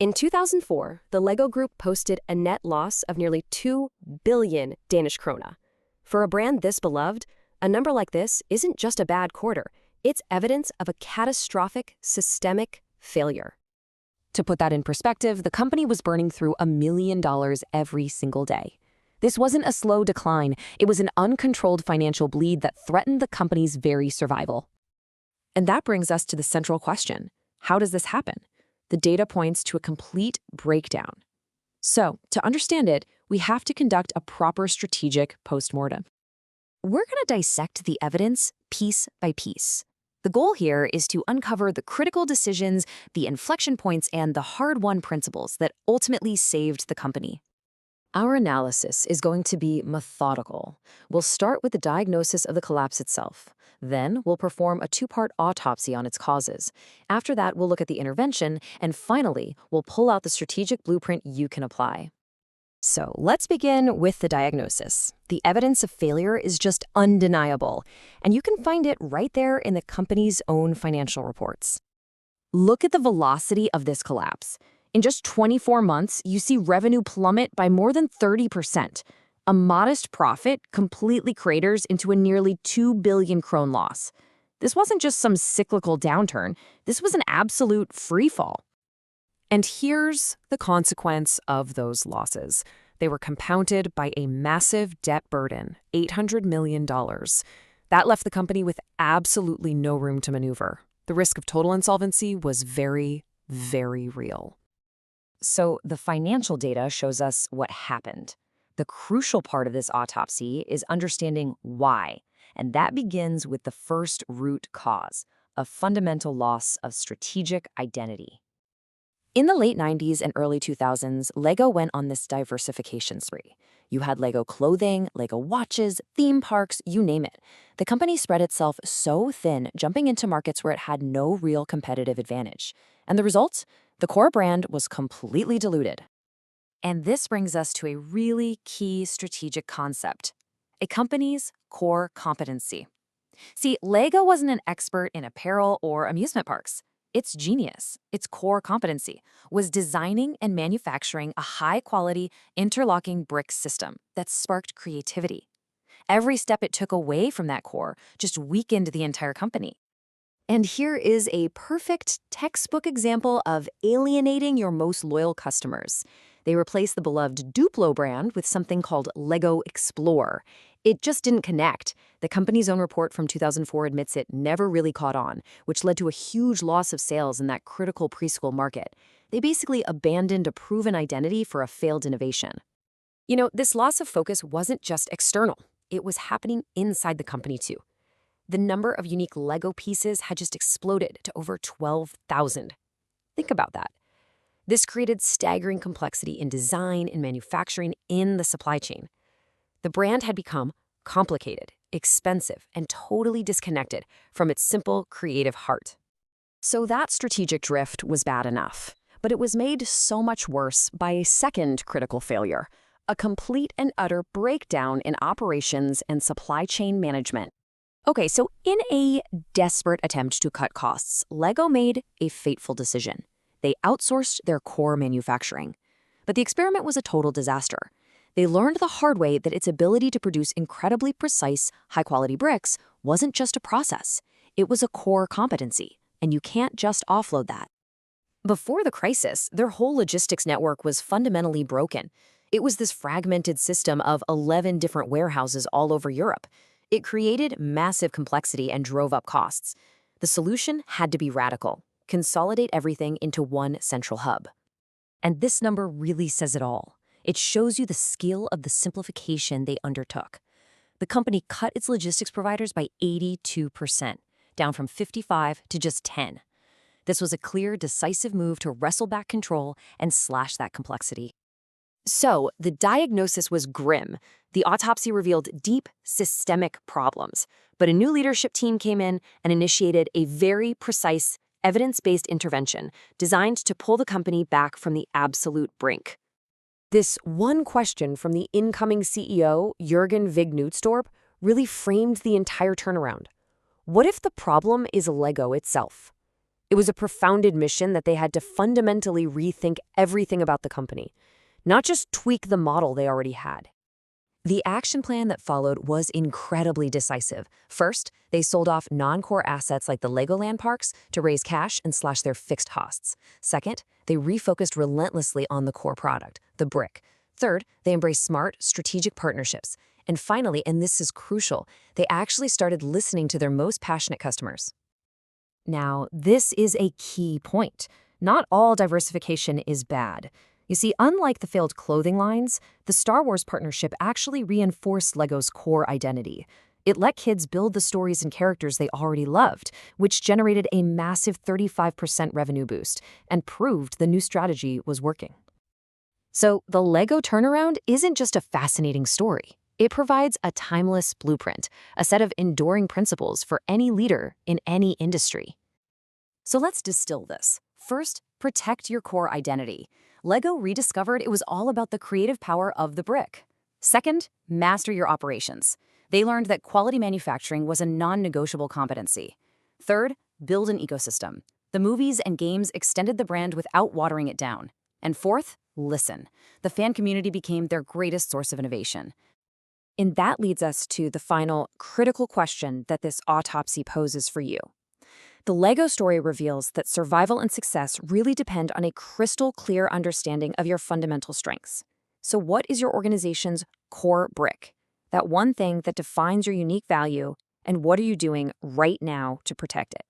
In 2004, the LEGO Group posted a net loss of nearly 2 billion Danish krone. For a brand this beloved, a number like this isn't just a bad quarter, it's evidence of a catastrophic, systemic failure. To put that in perspective, the company was burning through $1 million every single day. This wasn't a slow decline, it was an uncontrolled financial bleed that threatened the company's very survival. And that brings us to the central question: how does this happen? The data points to a complete breakdown. So, to understand it, we have to conduct a proper strategic postmortem. We're going to dissect the evidence piece by piece. The goal here is to uncover the critical decisions, the inflection points, and the hard-won principles that ultimately saved the company. Our analysis is going to be methodical. We'll start with the diagnosis of the collapse itself. Then we'll perform a two-part autopsy on its causes. After that, we'll look at the intervention, and finally, we'll pull out the strategic blueprint you can apply. So let's begin with the diagnosis. The evidence of failure is just undeniable, and you can find it right there in the company's own financial reports. Look at the velocity of this collapse. In just 24 months, you see revenue plummet by more than 30%. A modest profit completely craters into a nearly 2 billion krone loss. This wasn't just some cyclical downturn. This was an absolute freefall. And here's the consequence of those losses. They were compounded by a massive debt burden, $800 million. That left the company with absolutely no room to maneuver. The risk of total insolvency was very, very real. So the financial data shows us what happened. The crucial part of this autopsy is understanding why, and that begins with the first root cause, a fundamental loss of strategic identity. In the late 90s and early 2000s, LEGO went on this diversification spree. You had LEGO clothing, LEGO watches, theme parks, you name it. The company spread itself so thin, jumping into markets where it had no real competitive advantage. And the result? The core brand was completely diluted. And this brings us to a really key strategic concept: a company's core competency. See, LEGO wasn't an expert in apparel or amusement parks. Its genius, its core competency, was designing and manufacturing a high-quality, interlocking brick system that sparked creativity. Every step it took away from that core just weakened the entire company. And here is a perfect textbook example of alienating your most loyal customers. They replaced the beloved Duplo brand with something called LEGO Explore. It just didn't connect. The company's own report from 2004 admits it never really caught on, which led to a huge loss of sales in that critical preschool market. They basically abandoned a proven identity for a failed innovation. You know, this loss of focus wasn't just external. It was happening inside the company too. The number of unique LEGO pieces had just exploded to over 12,000. Think about that. This created staggering complexity in design and manufacturing in the supply chain. The brand had become complicated, expensive, and totally disconnected from its simple, creative heart. So that strategic drift was bad enough, but it was made so much worse by a second critical failure: a complete and utter breakdown in operations and supply chain management. Okay, so in a desperate attempt to cut costs, LEGO made a fateful decision. They outsourced their core manufacturing. But the experiment was a total disaster. They learned the hard way that its ability to produce incredibly precise, high-quality bricks wasn't just a process. It was a core competency, and you can't just offload that. Before the crisis, their whole logistics network was fundamentally broken. It was this fragmented system of 11 different warehouses all over Europe. It created massive complexity and drove up costs. The solution had to be radical: consolidate everything into one central hub. And this number really says it all. It shows you the scale of the simplification they undertook. The company cut its logistics providers by 82%, down from 55 to just 10. This was a clear, decisive move to wrestle back control and slash that complexity. So, the diagnosis was grim. The autopsy revealed deep, systemic problems. But a new leadership team came in and initiated a very precise, evidence-based intervention designed to pull the company back from the absolute brink. This one question from the incoming CEO, Jørgen Vig Knudstorp, really framed the entire turnaround. What if the problem is LEGO itself? It was a profound admission that they had to fundamentally rethink everything about the company, not just tweak the model they already had. The action plan that followed was incredibly decisive. First, they sold off non-core assets like the LEGOLAND Parks to raise cash and slash their fixed costs. Second, they refocused relentlessly on the core product, the brick. Third, they embraced smart, strategic partnerships. And finally, and this is crucial, they actually started listening to their most passionate customers. Now, this is a key point. Not all diversification is bad. You see, unlike the failed clothing lines, the Star Wars partnership actually reinforced LEGO's core identity. It let kids build the stories and characters they already loved, which generated a massive 35% revenue boost and proved the new strategy was working. So the LEGO turnaround isn't just a fascinating story. It provides a timeless blueprint, a set of enduring principles for any leader in any industry. So let's distill this. First, protect your core identity. LEGO rediscovered it was all about the creative power of the brick. Second, master your operations. They learned that quality manufacturing was a non-negotiable competency. Third, build an ecosystem. The movies and games extended the brand without watering it down. And fourth, listen. The fan community became their greatest source of innovation. And that leads us to the final critical question that this autopsy poses for you. The LEGO story reveals that survival and success really depend on a crystal clear understanding of your fundamental strengths. So what is your organization's core brick? That one thing that defines your unique value, and what are you doing right now to protect it?